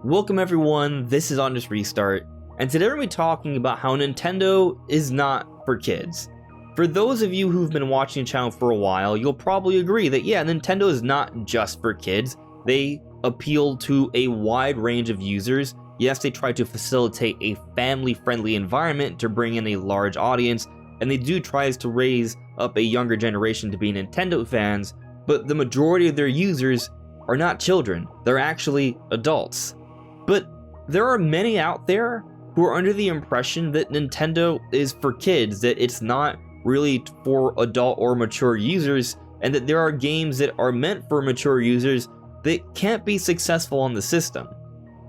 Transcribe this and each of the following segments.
Welcome everyone, this is Honest Restart, and today we're going to be talking about how Nintendo is not for kids. For those of you who've been watching the channel for a while, you'll probably agree that yeah, Nintendo is not just for kids. They appeal to a wide range of users. Yes, they try to facilitate a family-friendly environment to bring in a large audience, and they do try to raise up a younger generation to be Nintendo fans, but the majority of their users are not children, they're actually adults. But there are many out there who are under the impression that Nintendo is for kids, that it's not really for adult or mature users, and that there are games that are meant for mature users that can't be successful on the system.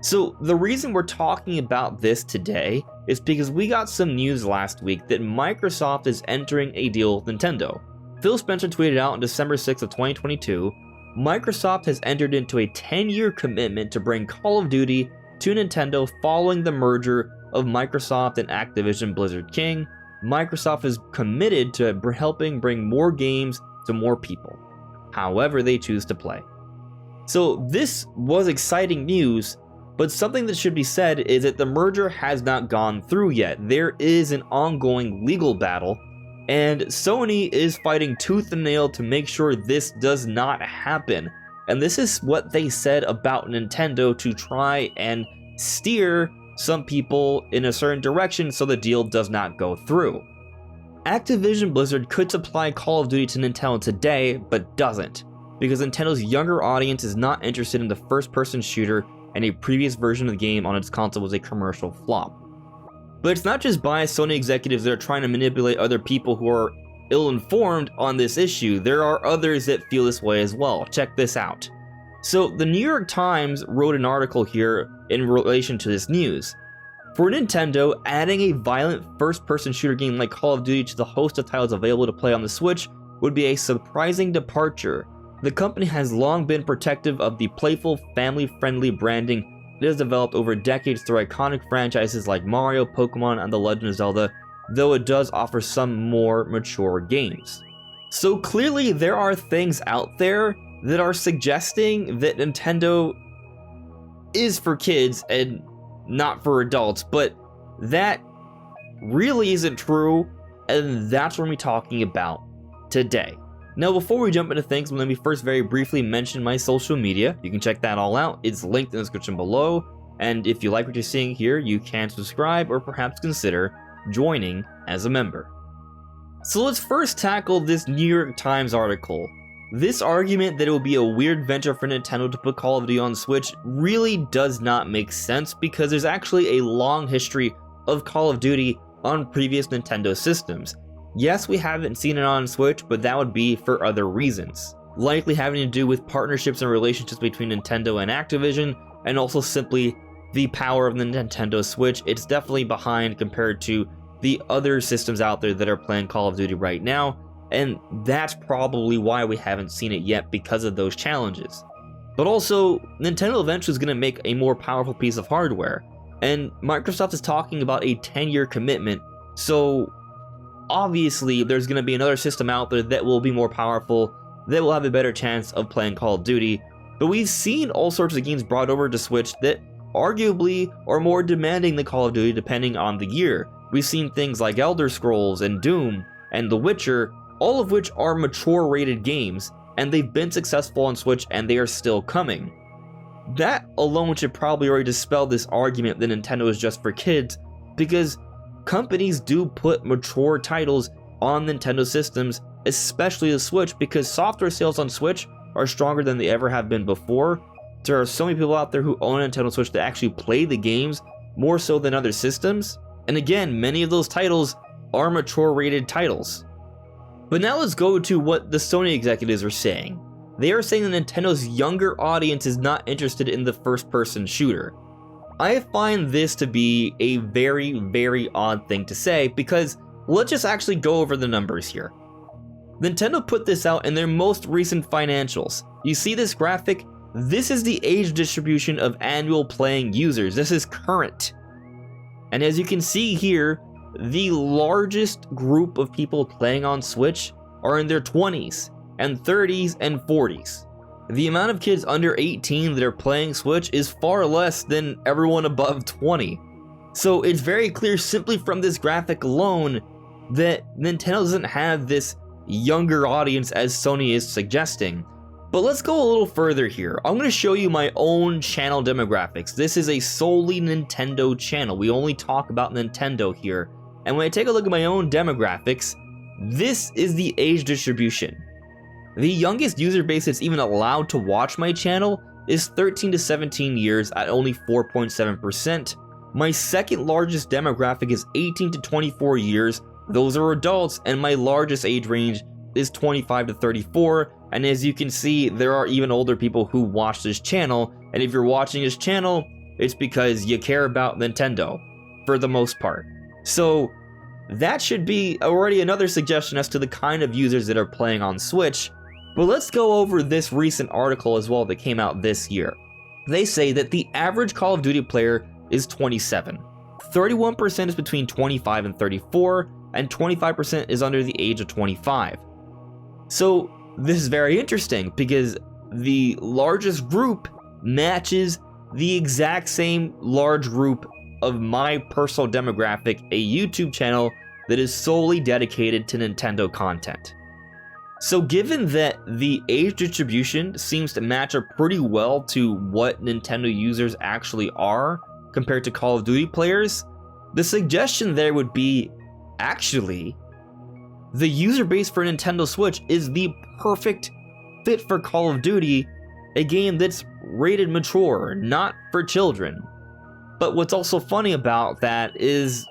So the reason we're talking about this today is because we got some news last week that Microsoft is entering a deal with Nintendo. Phil Spencer tweeted out on December 6th of 2022, Microsoft has entered into a 10-year commitment to bring Call of Duty to Nintendo following the merger of Microsoft and Activision Blizzard King. Microsoft is committed to helping bring more games to more people, however they choose to play. So this was exciting news, but something that should be said is that the merger has not gone through yet. There is an ongoing legal battle, and Sony is fighting tooth and nail to make sure this does not happen. And this is what they said about Nintendo to try and steer some people in a certain direction so the deal does not go through. Activision Blizzard could supply Call of Duty to Nintendo today, but doesn't, because Nintendo's younger audience is not interested in the first-person shooter, and a previous version of the game on its console was a commercial flop. But it's not just biased Sony executives that are trying to manipulate other people who are ill-informed on this issue. There are others that feel this way as well. Check this out. So the New York Times wrote an article here in relation to this news. For Nintendo, adding a violent first-person shooter game like Call of Duty to the host of titles available to play on the Switch would be a surprising departure. The company has long been protective of the playful, family-friendly branding it has developed over decades through iconic franchises like Mario, Pokemon, and The Legend of Zelda, though it does offer some more mature games. So clearly there are things out there that are suggesting that Nintendo is for kids and not for adults, but that really isn't true, and that's what we're talking about today. Now, before we jump into things, let me first very briefly mention my social media. You can check that all out. It's linked in the description below. And if you like what you're seeing here, you can subscribe or perhaps consider joining as a member. So let's first tackle this New York Times article. This argument that it will be a weird venture for Nintendo to put Call of Duty on Switch really does not make sense, because there's actually a long history of Call of Duty on previous Nintendo systems. Yes, we haven't seen it on Switch, but that would be for other reasons. Likely having to do with partnerships and relationships between Nintendo and Activision, and also simply the power of the Nintendo Switch. It's definitely behind compared to the other systems out there that are playing Call of Duty right now, and that's probably why we haven't seen it yet, because of those challenges. But also, Nintendo eventually is going to make a more powerful piece of hardware, and Microsoft is talking about a 10-year commitment, so obviously there's going to be another system out there that will be more powerful, that will have a better chance of playing Call of Duty. But we've seen all sorts of games brought over to Switch that arguably are more demanding than Call of Duty depending on the year. We've seen things like Elder Scrolls and Doom and The Witcher, all of which are mature rated games, and they've been successful on Switch and they are still coming. That alone should probably already dispel this argument that Nintendo is just for kids, because companies do put mature titles on Nintendo systems, especially the Switch, because software sales on Switch are stronger than they ever have been before. There are so many people out there who own a Nintendo Switch that actually play the games more so than other systems. And again, many of those titles are mature rated titles. But now let's go to what the Sony executives are saying. They are saying that Nintendo's younger audience is not interested in the first-person shooter. I find this to be a very, very odd thing to say, because let's just actually go over the numbers here. Nintendo put this out in their most recent financials. You see this graphic? This is the age distribution of annual playing users. This is current. And as you can see here, the largest group of people playing on Switch are in their 20s and 30s and 40s. the amount of kids under 18 that are playing Switch is far less than everyone above 20. So it's very clear simply from this graphic alone that Nintendo doesn't have this younger audience as Sony is suggesting. But let's go a little further here. I'm going to show you my own channel demographics. This is a solely Nintendo channel. We only talk about Nintendo here. And when I take a look at my own demographics, this is the age distribution. The youngest user base that's even allowed to watch my channel is 13 to 17 years at only 4.7%. My second largest demographic is 18 to 24 years. Those are adults, and my largest age range is 25 to 34. And as you can see, there are even older people who watch this channel. And if you're watching this channel, it's because you care about Nintendo, for the most part. So that should be already another suggestion as to the kind of users that are playing on Switch. But let's go over this recent article as well that came out this year. They say that the average Call of Duty player is 27. 31% is between 25 and 34, and 25% is under the age of 25. So this is very interesting because the largest group matches the exact same large group of my personal demographic, a YouTube channel that is solely dedicated to Nintendo content. So given that the age distribution seems to match up pretty well to what Nintendo users actually are compared to Call of Duty players, the suggestion there would be, actually, the user base for Nintendo Switch is the perfect fit for Call of Duty, a game that's rated mature, not for children. But what's also funny about that is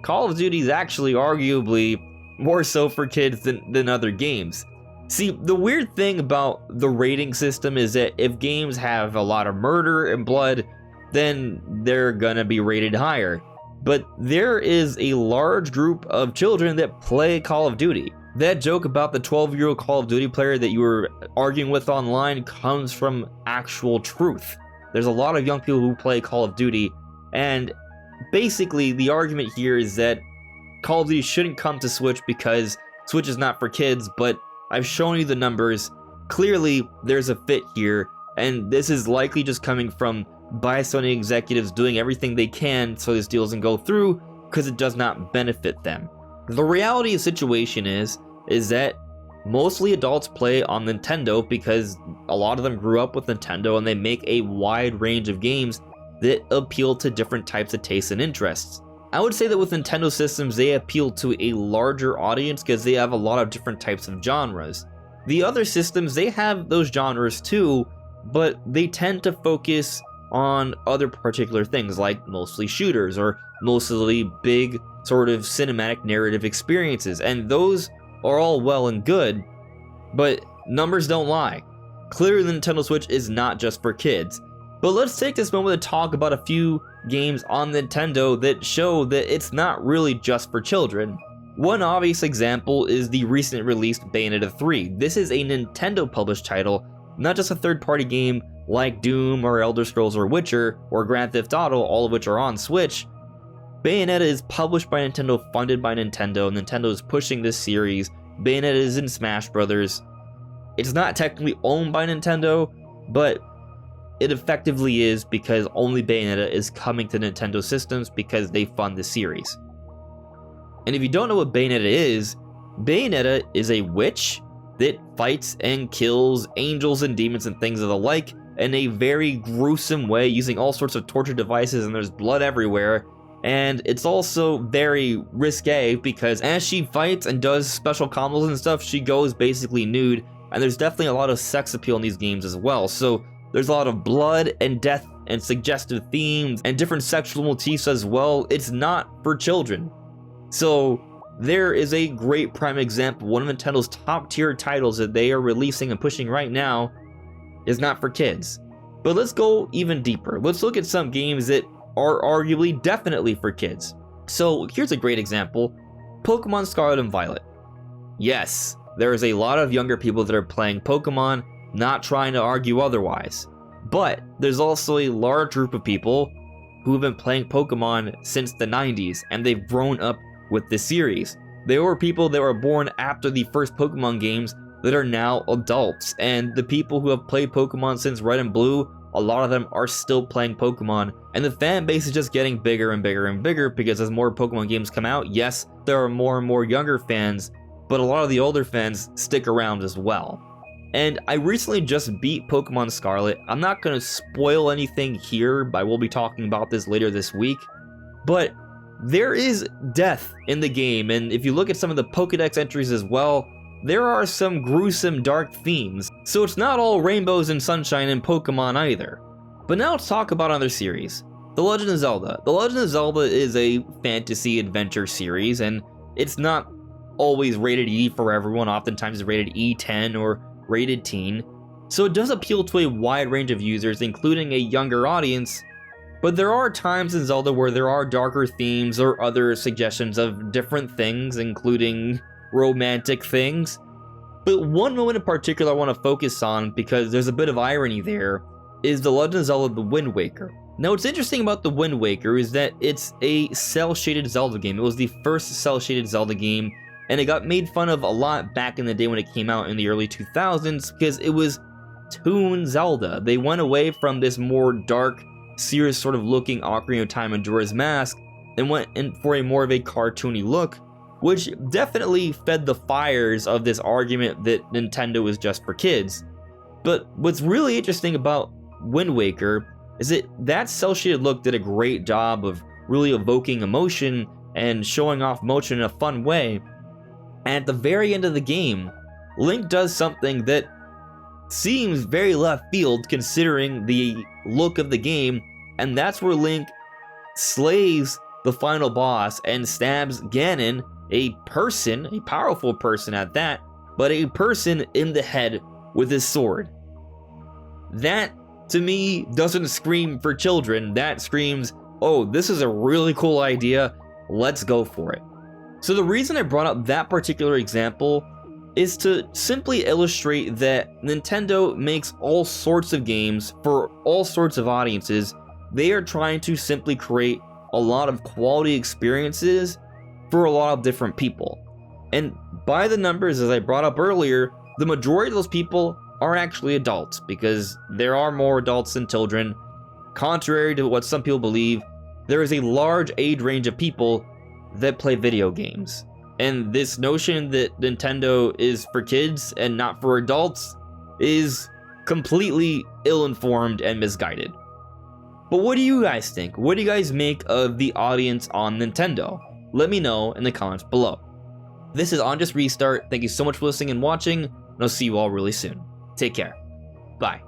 Call of Duty is actually arguably more so for kids than other games. See, the weird thing about the rating system is that if games have a lot of murder and blood, then they're gonna be rated higher. But there is a large group of children that play Call of Duty. That joke about the 12-year-old Call of Duty player that you were arguing with online comes from actual truth. There's a lot of young people who play Call of Duty, and basically the argument here is that Call of Duty shouldn't come to Switch because Switch is not for kids, but I've shown you the numbers. Clearly, there's a fit here, and this is likely just coming from Sony executives doing everything they can so this deal doesn't go through because it does not benefit them. The reality of the situation is that mostly adults play on Nintendo because a lot of them grew up with Nintendo and they make a wide range of games that appeal to different types of tastes and interests. I would say that with Nintendo systems, they appeal to a larger audience because they have a lot of different types of genres. The other systems, they have those genres too, but they tend to focus on other particular things like mostly shooters or mostly big sort of cinematic narrative experiences, and those are all well and good, but numbers don't lie. Clearly the Nintendo Switch is not just for kids. But let's take this moment to talk about a few games on Nintendo that show that it's not really just for children. One obvious example is the recently released Bayonetta 3. This is a Nintendo published title, not just a third-party game like Doom or Elder Scrolls or Witcher or Grand Theft Auto, all of which are on Switch. Bayonetta is published by Nintendo, funded by Nintendo. Nintendo is pushing this series. Bayonetta is in Smash Brothers. It's not technically owned by Nintendo, but it effectively is because only Bayonetta is coming to Nintendo systems because they fund the series. And if you don't know what Bayonetta is a witch that fights and kills angels and demons and things of the like in a very gruesome way using all sorts of torture devices, and there's blood everywhere. And it's also very risque because as she fights and does special combos and stuff, she goes basically nude, and there's definitely a lot of sex appeal in these games as well. So there's a lot of blood and death and suggestive themes and different sexual motifs as well. It's not for children. So there is a great prime example. One of Nintendo's top tier titles that they are releasing and pushing right now is not for kids. But let's go even deeper. Let's look at some games that are arguably definitely for kids. So here's a great example. Pokemon Scarlet and Violet. Yes, there is a lot of younger people that are playing Pokemon, not trying to argue otherwise. But there's also a large group of people who have been playing Pokemon since the 90s, and they've grown up with the series. There were people that were born after the first Pokemon games that that are now adults, and the people who have played Pokemon since Red and Blue, a lot of them are still playing Pokemon, and the fan base is just getting bigger and bigger and bigger because as more Pokemon games come out, yes, there are more and more younger fans, but a lot of the older fans stick around as well. And I recently just beat Pokemon Scarlet. I'm not going to spoil anything here, I will be talking about this later this week, but there is death in the game, and if you look at some of the Pokedex entries as well, there are some gruesome dark themes, so it's not all rainbows and sunshine in Pokemon either. But now let's talk about another series, The Legend of Zelda. The Legend of Zelda is a fantasy adventure series, and it's not always rated E for everyone, oftentimes it's rated E10 or rated teen, so it does appeal to a wide range of users, including a younger audience, but there are times in Zelda where there are darker themes or other suggestions of different things, including romantic things. But one moment in particular I want to focus on, because there's a bit of irony there, is The Legend of Zelda The Wind Waker. Now what's interesting about The Wind Waker is that it's a cel-shaded Zelda game. It was the first cel-shaded Zelda game, and it got made fun of a lot back in the day when it came out in the early 2000s because it was Toon Zelda. They went away from this more dark, serious sort of looking Ocarina of Time Majora's Mask and went in for a more of a cartoony look, which definitely fed the fires of this argument that Nintendo is just for kids. But what's really interesting about Wind Waker is that cel-shaded look did a great job of really evoking emotion and showing off motion in a fun way. And at the very end of the game, Link does something that seems very left field considering the look of the game, and that's where Link slays the final boss and stabs Ganon, a powerful person at that, but a person in the head with his sword. That, to me, doesn't scream for children. That screams, oh, this is a really cool idea, let's go for it. So the reason I brought up that particular example is to simply illustrate that Nintendo makes all sorts of games for all sorts of audiences. They are trying to simply create a lot of quality experiences for a lot of different people. And by the numbers, as I brought up earlier, the majority of those people are actually adults, because there are more adults than children. Contrary to what some people believe, there is a large age range of people that play video games. And this notion that Nintendo is for kids and not for adults is completely ill-informed and misguided. But what do you guys think? What do you guys make of the audience on Nintendo? Let me know in the comments below. This is On Just Restart. Thank you so much for listening and watching, and I'll see you all really soon. Take care. Bye.